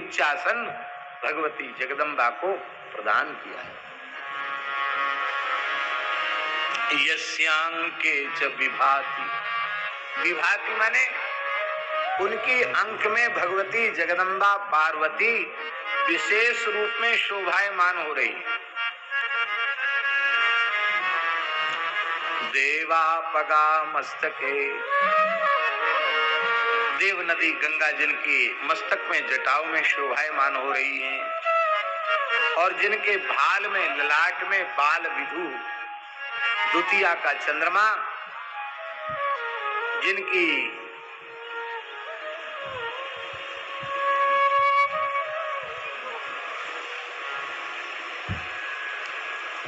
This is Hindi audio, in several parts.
उच्चासन भगवती जगदम्बा को प्रदान किया है। यस्यांके च विभाति, विभाति माने उनकी अंक में भगवती जगदम्बा पार्वती विशेष रूप में शोभायमान हो रही है। देवापगा मस्तके, देव नदी गंगा जिनकी मस्तक में जटाओं में शोभायमान हो रही हैं और जिनके भाल में ललाट में बाल विधु द्वितीया का चंद्रमा, जिनकी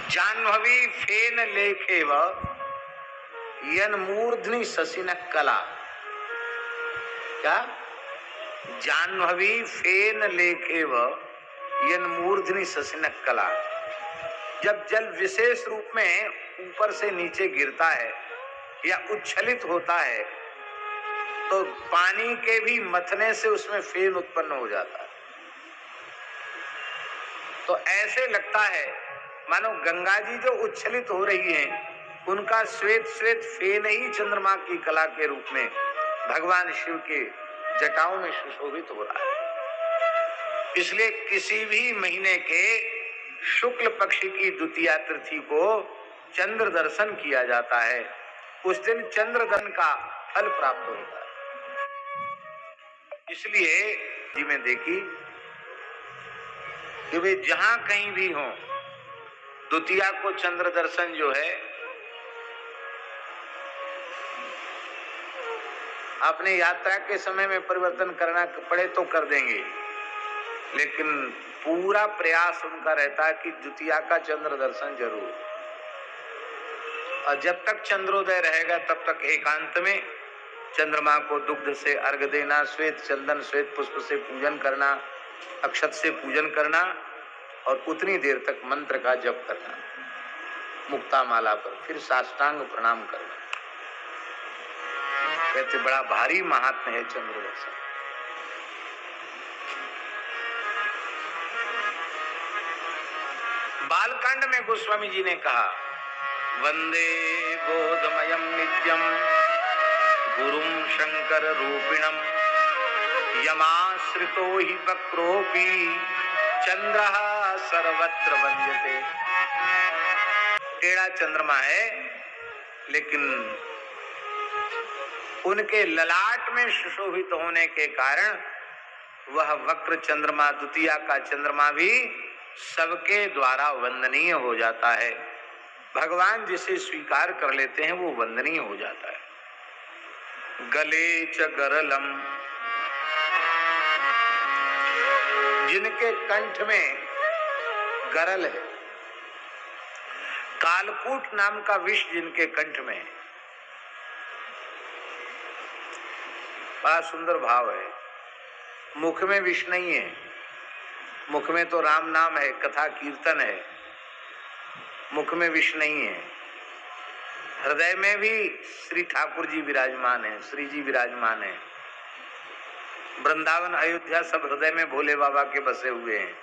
जाह्नवी फेन लेखेव यन मूर्धनि शशिन कला, क्या जाह्नवी फेन लेखेव यन मूर्धनि शशिन कला, जब जल विशेष रूप में ऊपर से नीचे गिरता है या उच्छलित होता है तो पानी के भी मथने से उसमें फेन उत्पन्न हो जाता है। तो ऐसे लगता है मानो गंगा जी जो उच्छलित हो रही हैं उनका श्वेत श्वेत फेन ही चंद्रमा की कला के रूप में भगवान शिव के जटाओं में सुशोभित हो रहा है। इसलिए किसी भी महीने के शुक्ल पक्ष की द्वितीया तिथि को चंद्र दर्शन किया जाता है। उस दिन चंद्रदर्शन का फल प्राप्त होता है। इसलिए जी में देखी कि वे जहां कहीं भी हो द्वितीया को चंद्र दर्शन जो है अपने यात्रा के समय में परिवर्तन करना पड़े तो कर देंगे, लेकिन पूरा प्रयास उनका रहता है कि द्वितीया का चंद्र दर्शन जरूर। और जब तक चंद्रोदय रहेगा तब तक एकांत में चंद्रमा को दुग्ध से अर्घ देना, श्वेत चंदन श्वेत पुष्प से पूजन करना, अक्षत से पूजन करना और उतनी देर तक मंत्र का जप करना मुक्ता माला पर, फिर साष्टांग प्रणाम करना। कहते बड़ा भारी महात्म्य है चंद्र दर्शन। बालकांड में गोस्वामी जी ने कहा वंदे बोधमयम नित्यम गुरुम शंकर रूपिणम यमाश्रितो हि वक्रोपि चंद्रः सर्वत्र वंद्यते। टेढ़ा चंद्रमा है लेकिन उनके ललाट में सुशोभित होने के कारण वह वक्र चंद्रमा द्वितीया का चंद्रमा भी सबके द्वारा वंदनीय हो जाता है। भगवान जिसे स्वीकार कर लेते हैं वो वंदनीय हो जाता है। गले च गरलम, जिनके कंठ में गरल है, कालकूट नाम का विष जिनके कंठ में है। बड़ा सुंदर भाव है। मुख में विष नहीं है, मुख में तो राम नाम है, कथा कीर्तन है, मुख में विष नहीं है। हृदय में भी श्री ठाकुर जी विराजमान है, श्री जी विराजमान है। वृंदावन अयोध्या सब हृदय में भोले बाबा के बसे हुए हैं।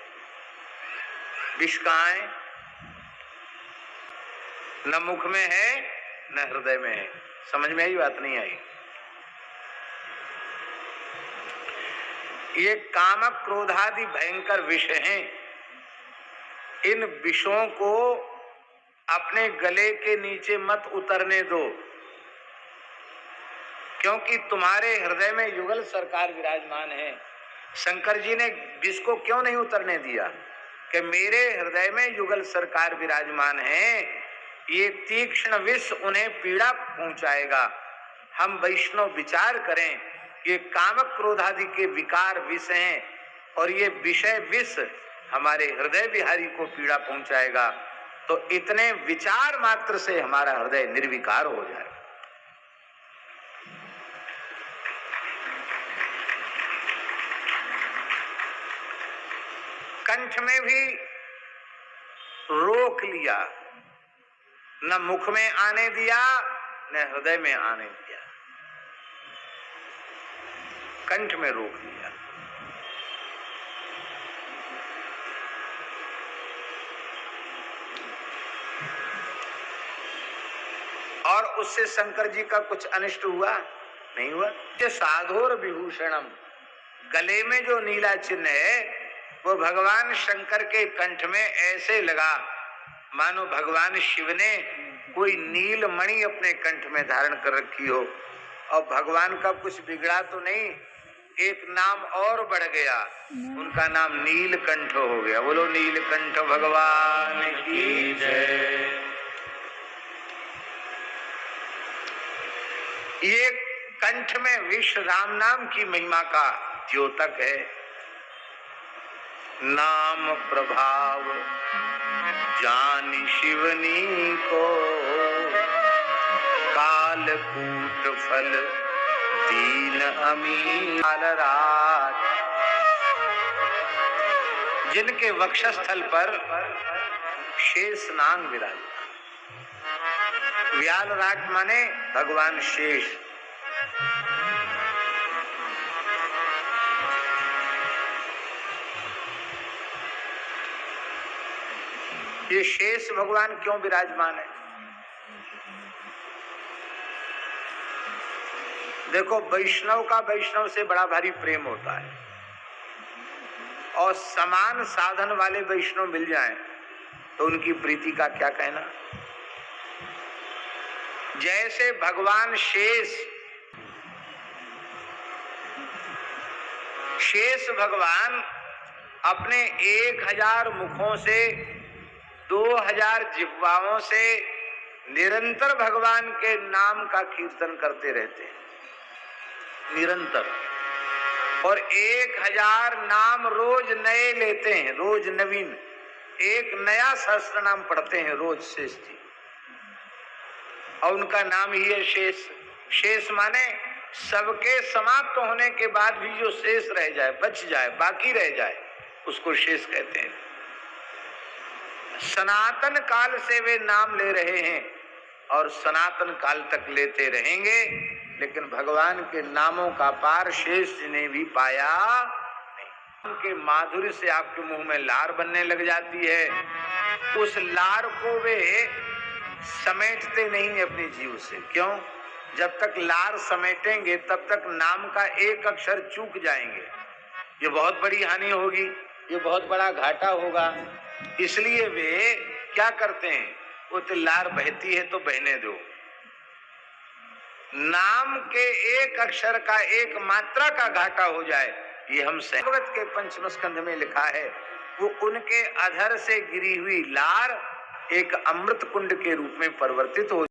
विष कहाँ है? न मुख में है न हृदय में है। समझ में आई बात? नहीं आई। ये काम क्रोधादि भयंकर विष हैं। इन विषों को अपने गले के नीचे मत उतरने दो, क्योंकि तुम्हारे हृदय में युगल सरकार विराजमान है। शंकर जी ने विष को क्यों नहीं उतरने दिया कि मेरे हृदय में युगल सरकार विराजमान है, ये तीक्ष्ण विष उन्हें पीड़ा पहुंचाएगा। हम वैष्णव विचार करें, ये काम क्रोधादि के विकार विष हैं और ये विषय विष हमारे हृदय विहारी को पीड़ा पहुंचाएगा, तो इतने विचार मात्र से हमारा हृदय निर्विकार हो जाएगा। कंठ में भी रोक लिया, न मुख में आने दिया न हृदय में आने दिया, कंठ में रोक लिया। और उससे शंकर जी का कुछ अनिष्ट हुआ नहीं हुआ। ये साधोर विभूषणम, गले में जो नीला चिन्ह है वो भगवान शंकर के कंठ में ऐसे लगा मानो भगवान शिव ने कोई नील मणि अपने कंठ में धारण कर रखी हो। और भगवान का कुछ बिगड़ा तो नहीं, एक नाम और बढ़ गया, उनका नाम नीलकंठ हो गया। बोलो नीलकंठ भगवान की जय। ये कंठ में विश्व राम नाम की महिमा का द्योतक है। नाम प्रभाव जानि शिवनी को, कालकूट फल दीन अमी रात। जिनके वक्षस्थल पर शेष नाग विराज, व्याल राट माने भगवान शेष। ये शेष भगवान क्यों विराजमान है? देखो, वैष्णव का वैष्णव से बड़ा भारी प्रेम होता है, और समान साधन वाले वैष्णव मिल जाएं तो उनकी प्रीति का क्या कहना। जैसे भगवान शेष भगवान अपने 1000 मुखों से 2000 जिह्वाओं से निरंतर भगवान के नाम का कीर्तन करते रहते हैं, निरंतर। और 1000 नाम रोज नए लेते हैं, रोज नवीन, एक नया सहस्त्र नाम पढ़ते हैं रोज शेष जी, और उनका नाम ही है शेष। शेष माने सबके समाप्त होने के बाद भी जो शेष रह जाए, बच जाए, बाकी रह जाए, उसको शेष कहते हैं। सनातन काल से वे नाम ले रहे हैं और सनातन काल तक लेते रहेंगे, लेकिन भगवान के नामों का पार शेष ने भी पाया नहीं। उनके माधुर्य से आपके मुंह में लार बनने लग जाती है, उस लार को वे समेटते नहीं अपने जीव से। क्यों? जब तक लार समेटेंगे तब तक नाम का एक अक्षर चूक जाएंगे, ये बहुत बड़ी हानि होगी, ये बहुत बड़ा घाटा होगा। इसलिए वे क्या करते हैं, वो तो लार बहती है तो बहने दो, नाम के एक अक्षर का, एक मात्रा का घाटा हो जाए, ये हम भागवत के पंचम स्कंध में लिखा है। वो उनके अधर से गिरी हुई लार एक अमृत कुंड के रूप में परिवर्तित हो